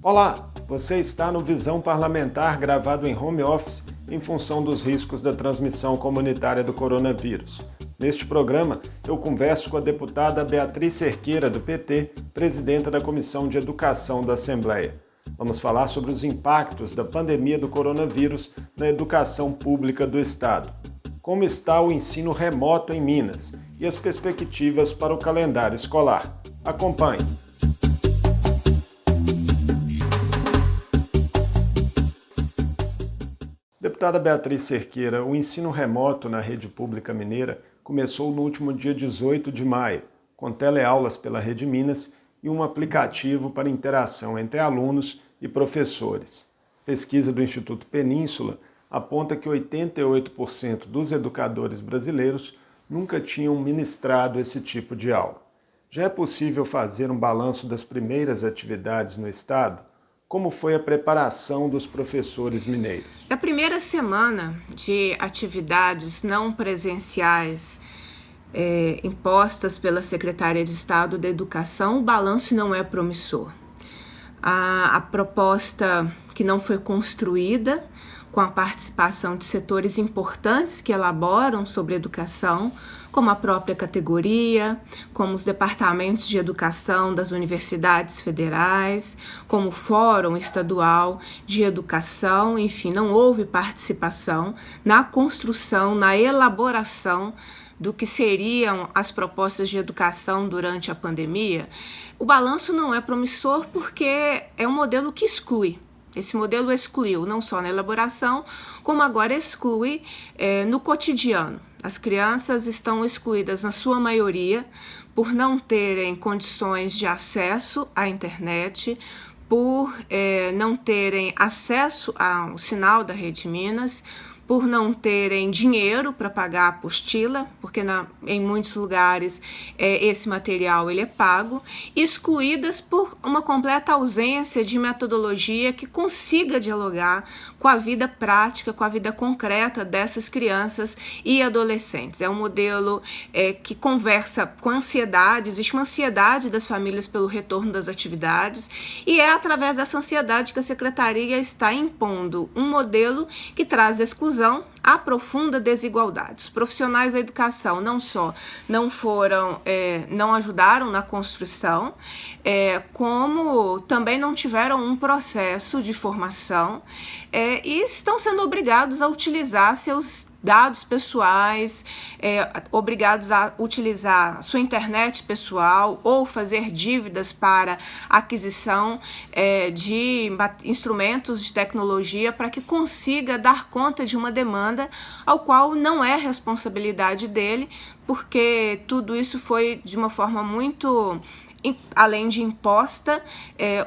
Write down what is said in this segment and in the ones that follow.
Olá, você está no Visão Parlamentar gravado em home office em função dos riscos da transmissão comunitária do coronavírus. Neste programa, eu converso com a deputada Beatriz Cerqueira, do PT, presidenta da Comissão de Educação da Assembleia. Vamos falar sobre os impactos da pandemia do coronavírus na educação pública do Estado. Como está o ensino remoto em Minas e as perspectivas para o calendário escolar. Acompanhe. Deputada Beatriz Cerqueira, o ensino remoto na rede pública mineira começou no último dia 18 de maio, com teleaulas pela Rede Minas e um aplicativo para interação entre alunos e professores. Pesquisa do Instituto Península aponta que 88% dos educadores brasileiros nunca tinham ministrado esse tipo de aula. Já é possível fazer um balanço das primeiras atividades no Estado? Como foi a preparação dos professores mineiros? Na primeira semana de atividades não presenciais impostas pela Secretaria de Estado da Educação, o balanço não é promissor. A proposta que não foi construída com a participação de setores importantes que elaboram sobre educação, como a própria categoria, como os departamentos de educação das universidades federais, como o Fórum Estadual de Educação, enfim, não houve participação na construção, na elaboração do que seriam as propostas de educação durante a pandemia. O balanço não é promissor porque é um modelo que exclui. Esse modelo excluiu não só na elaboração, como agora exclui no cotidiano. As crianças estão excluídas, na sua maioria, por não terem condições de acesso à internet, por não terem acesso ao sinal da Rede Minas, por não terem dinheiro para pagar a apostila, porque em muitos lugares esse material ele é pago, excluídas por uma completa ausência de metodologia que consiga dialogar com a vida prática, com a vida concreta dessas crianças e adolescentes. É um modelo que conversa com ansiedade, existe uma ansiedade das famílias pelo retorno das atividades, e é através dessa ansiedade que a Secretaria está impondo um modelo que traz exclusão, aprofunda desigualdades. Os profissionais da educação não só não ajudaram na construção, como também não tiveram um processo de formação e estão sendo obrigados a utilizar seus dados pessoais, obrigados a utilizar sua internet pessoal ou fazer dívidas para aquisição de instrumentos de tecnologia para que consiga dar conta de uma demanda ao qual não é responsabilidade dele, porque tudo isso foi de uma forma muito, além de imposta,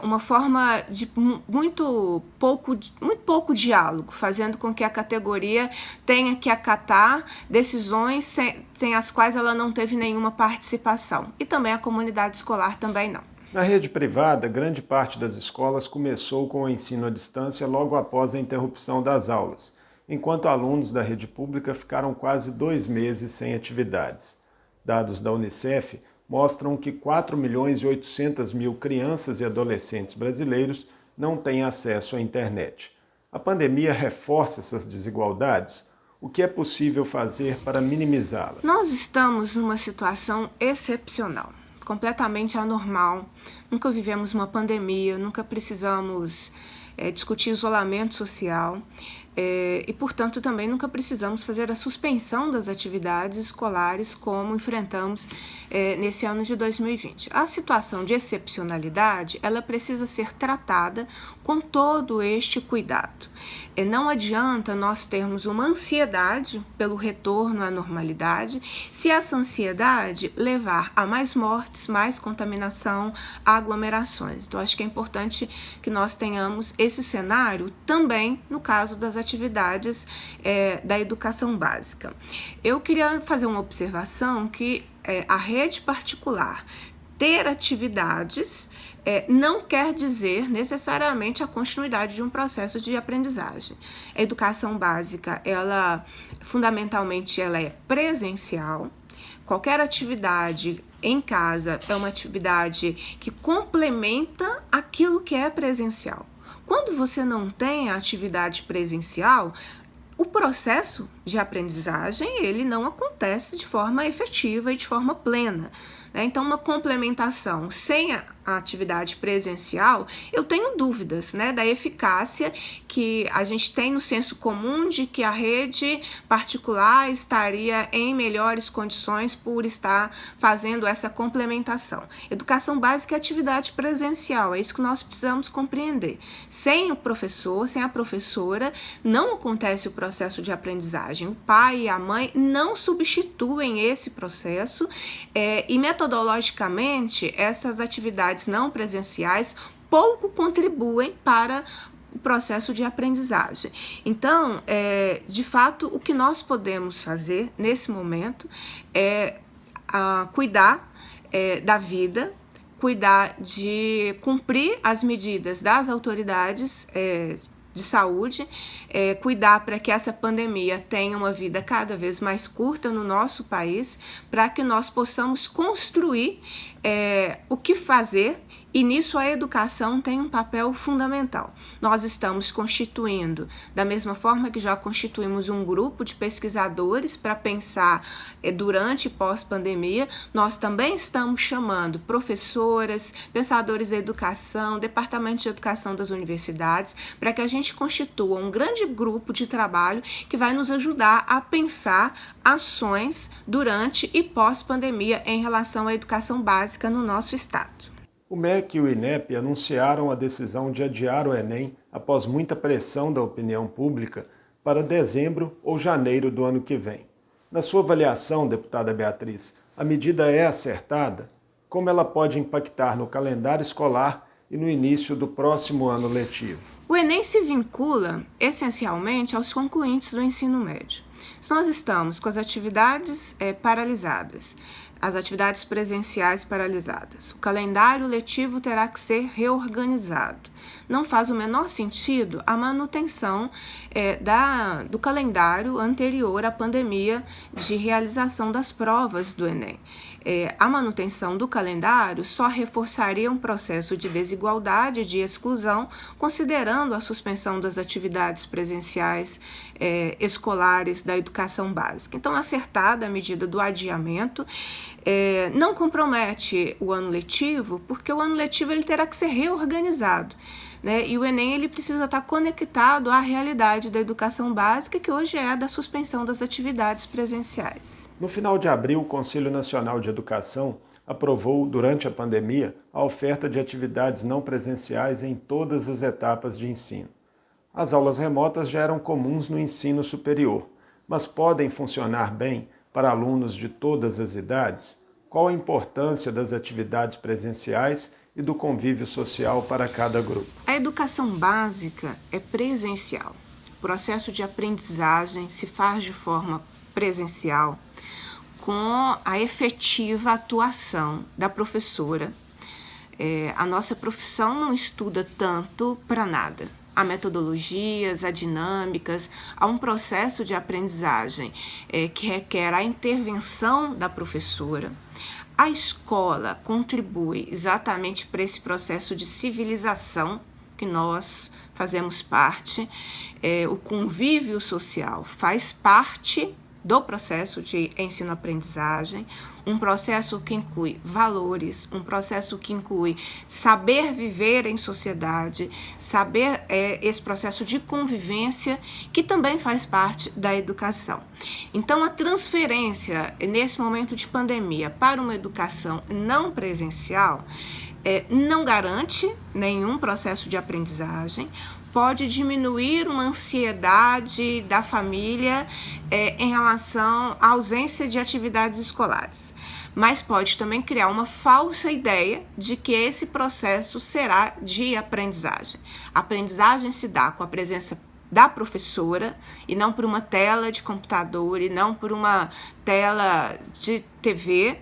uma forma de muito pouco diálogo, fazendo com que a categoria tenha que acatar decisões sem as quais ela não teve nenhuma participação. E também a comunidade escolar também não. Na rede privada, grande parte das escolas começou com o ensino à distância logo após a interrupção das aulas, enquanto alunos da rede pública ficaram quase 2 meses sem atividades. Dados da Unicef mostram que 4.800.000 crianças e adolescentes brasileiros não têm acesso à internet. A pandemia reforça essas desigualdades? O que é possível fazer para minimizá-las? Nós estamos numa situação excepcional, completamente anormal. Nunca vivemos uma pandemia, nunca precisamos discutir isolamento social e, portanto, também nunca precisamos fazer a suspensão das atividades escolares como enfrentamos nesse ano de 2020. A situação de excepcionalidade, ela precisa ser tratada com todo este cuidado. Não adianta nós termos uma ansiedade pelo retorno à normalidade se essa ansiedade levar a mais mortes, mais contaminação, aglomerações. Então, acho que é importante que nós tenhamos esse cenário também no caso das atividades da educação básica. Eu queria fazer uma observação que a rede particular ter atividades não quer dizer necessariamente a continuidade de um processo de aprendizagem. A educação básica, fundamentalmente, ela é presencial. Qualquer atividade em casa é uma atividade que complementa aquilo que é presencial. Quando você não tem a atividade presencial, o processo de aprendizagem ele não acontece de forma efetiva e de forma plena, né? Então, uma complementação sem a atividade presencial, eu tenho dúvidas, né, da eficácia que a gente tem no senso comum de que a rede particular estaria em melhores condições por estar fazendo essa complementação. Educação básica é atividade presencial, é isso que nós precisamos compreender. Sem o professor, sem a professora, não acontece o processo de aprendizagem. O pai e a mãe não substituem esse processo e metodologicamente essas atividades não presenciais pouco contribuem para o processo de aprendizagem. Então, de fato, o que nós podemos fazer nesse momento é cuidar da vida, cuidar de cumprir as medidas das autoridades de saúde, cuidar para que essa pandemia tenha uma vida cada vez mais curta no nosso país, para que nós possamos construir o que fazer, e nisso a educação tem um papel fundamental. Nós estamos constituindo, da mesma forma que já constituímos um grupo de pesquisadores para pensar durante e pós-pandemia, nós também estamos chamando professoras, pensadores da educação, departamentos de educação das universidades, para que a gente constitua um grande grupo de trabalho que vai nos ajudar a pensar ações durante e pós-pandemia em relação à educação básica no nosso estado. O MEC e o INEP anunciaram a decisão de adiar o Enem após muita pressão da opinião pública para dezembro ou janeiro do ano que vem. Na sua avaliação, deputada Beatriz, a medida é acertada? Como ela pode impactar no calendário escolar e no início do próximo ano letivo? O Enem se vincula essencialmente aos concluintes do ensino médio. Se nós estamos com as atividades paralisadas, as atividades presenciais paralisadas, o calendário letivo terá que ser reorganizado. Não faz o menor sentido a manutenção do calendário anterior à pandemia de realização das provas do Enem. A manutenção do calendário só reforçaria um processo de desigualdade e de exclusão, considerando a suspensão das atividades presenciais escolares da educação básica. Então, acertada a medida do adiamento, não compromete o ano letivo, porque o ano letivo ele terá que ser reorganizado, né? E o Enem ele precisa estar conectado à realidade da educação básica, que hoje é a da suspensão das atividades presenciais. No final de abril, o Conselho Nacional de Educação aprovou, durante a pandemia, a oferta de atividades não presenciais em todas as etapas de ensino. As aulas remotas já eram comuns no ensino superior, mas podem funcionar bem para alunos de todas as idades? Qual a importância das atividades presenciais e do convívio social para cada grupo? A educação básica é presencial. O processo de aprendizagem se faz de forma presencial, com a efetiva atuação da professora. A nossa profissão não estuda tanto para nada. Há metodologias, há dinâmicas, há um processo de aprendizagem que requer a intervenção da professora. A escola contribui exatamente para esse processo de civilização que nós fazemos parte. O convívio social faz parte do processo de ensino-aprendizagem, um processo que inclui valores, um processo que inclui saber viver em sociedade, saber esse processo de convivência que também faz parte da educação. Então, a transferência nesse momento de pandemia para uma educação não presencial não garante nenhum processo de aprendizagem, pode diminuir uma ansiedade da família em relação à ausência de atividades escolares, mas pode também criar uma falsa ideia de que esse processo será de aprendizagem. A aprendizagem se dá com a presença da professora e não por uma tela de computador e não por uma tela de TV.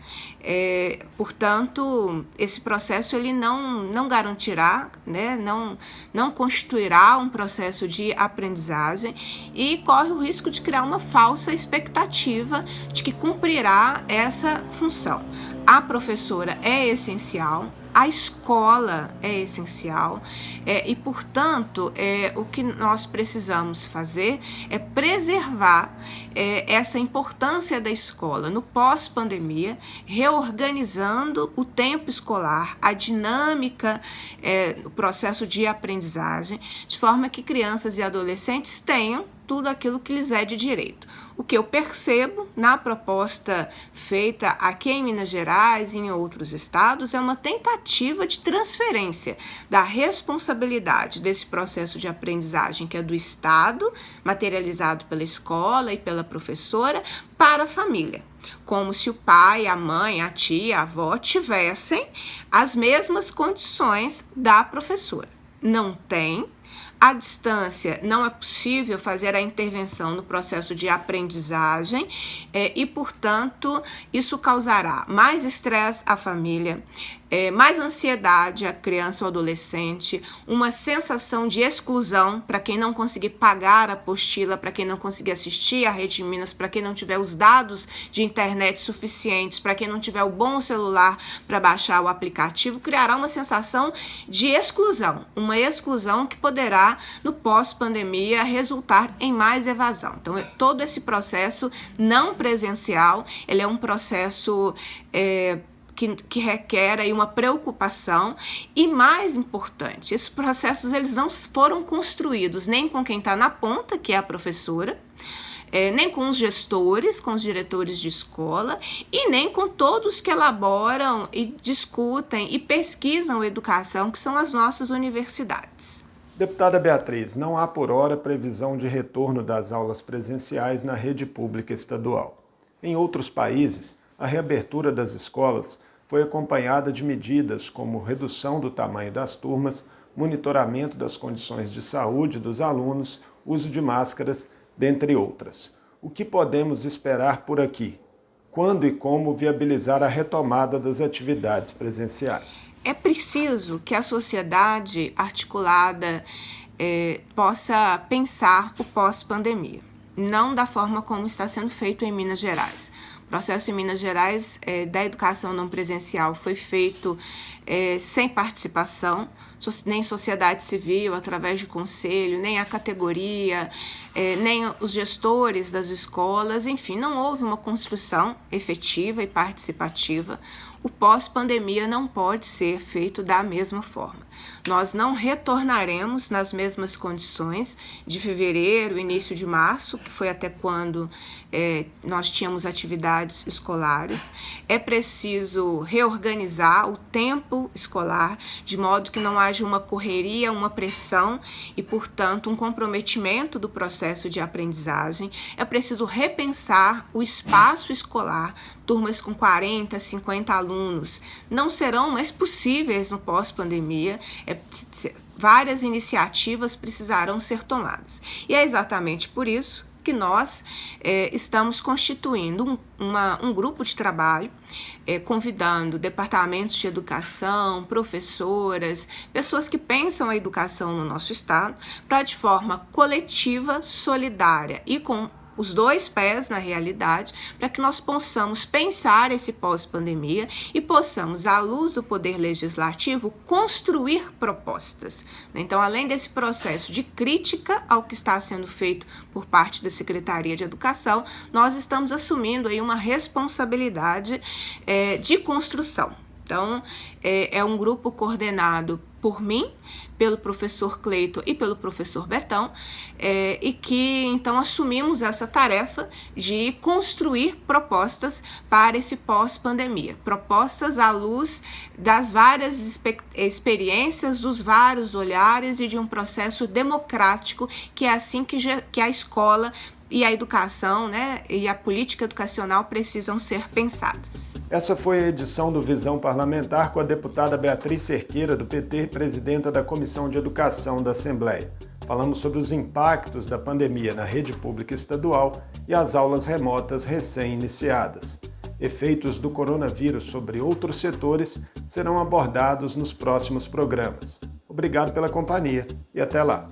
Portanto, esse processo ele não garantirá, né, não constituirá um processo de aprendizagem e corre o risco de criar uma falsa expectativa de que cumprirá essa função. a professora é essencial, a escola é essencial e, portanto, o que nós precisamos fazer é preservar essa importância da escola no pós-pandemia, reorganizando o tempo escolar, a dinâmica, o processo de aprendizagem, de forma que crianças e adolescentes tenham tudo aquilo que lhes é de direito. O que eu percebo na proposta feita aqui em Minas Gerais e em outros estados é uma tentativa de transferência da responsabilidade desse processo de aprendizagem, que é do Estado, materializado pela escola e pela professora, para a família. Como se o pai, a mãe, a tia, a avó tivessem as mesmas condições da professora. Não tem. À distância, não é possível fazer a intervenção no processo de aprendizagem e, portanto, isso causará mais estresse à família, mais ansiedade à criança ou adolescente, uma sensação de exclusão para quem não conseguir pagar a apostila, para quem não conseguir assistir à Rede Minas, para quem não tiver os dados de internet suficientes, para quem não tiver o bom celular para baixar o aplicativo, criará uma sensação de exclusão, uma exclusão que poderá, no pós-pandemia, resultar em mais evasão. Então, todo esse processo não presencial, ele é um processo que requer aí uma preocupação e, mais importante, esses processos eles não foram construídos nem com quem está na ponta, que é a professora, nem com os gestores, com os diretores de escola e nem com todos que elaboram e discutem e pesquisam educação, que são as nossas universidades. Deputada Beatriz, não há por hora previsão de retorno das aulas presenciais na rede pública estadual. Em outros países, a reabertura das escolas foi acompanhada de medidas como redução do tamanho das turmas, monitoramento das condições de saúde dos alunos, uso de máscaras, dentre outras. O que podemos esperar por aqui? Quando e como viabilizar a retomada das atividades presenciais? É preciso que a sociedade articulada possa pensar o pós-pandemia, não da forma como está sendo feito em Minas Gerais. O processo em Minas Gerais da educação não presencial foi feito sem participação, nem sociedade civil, através de conselho, nem a categoria, nem os gestores das escolas, enfim, não houve uma construção efetiva e participativa. O pós-pandemia não pode ser feito da mesma forma. Nós não retornaremos nas mesmas condições de fevereiro, início de março, que foi até quando nós tínhamos atividades escolares. É preciso reorganizar o tempo escolar, de modo que não haja uma correria, uma pressão e, portanto, um comprometimento do processo de aprendizagem. É preciso repensar o espaço escolar. Turmas com 40, 50 alunos não serão mais possíveis no pós-pandemia. Várias iniciativas precisarão ser tomadas. E é exatamente por isso que nós estamos constituindo um grupo de trabalho, convidando departamentos de educação, professoras, pessoas que pensam a educação no nosso estado, para de forma coletiva, solidária e com os dois pés na realidade, para que nós possamos pensar esse pós-pandemia e possamos, à luz do poder legislativo, construir propostas. Então, além desse processo de crítica ao que está sendo feito por parte da Secretaria de Educação, nós estamos assumindo aí uma responsabilidade de construção. Então, é um grupo coordenado por mim, pelo professor Cleito e pelo professor Betão, e que então assumimos essa tarefa de construir propostas para esse pós-pandemia, propostas à luz das várias experiências, dos vários olhares e de um processo democrático, que é assim que a escola e a educação, e a política educacional precisam ser pensadas. Essa foi a edição do Visão Parlamentar com a deputada Beatriz Cerqueira, do PT, presidenta da Comissão de Educação da Assembleia. Falamos sobre os impactos da pandemia na rede pública estadual e as aulas remotas recém-iniciadas. Efeitos do coronavírus sobre outros setores serão abordados nos próximos programas. Obrigado pela companhia e até lá!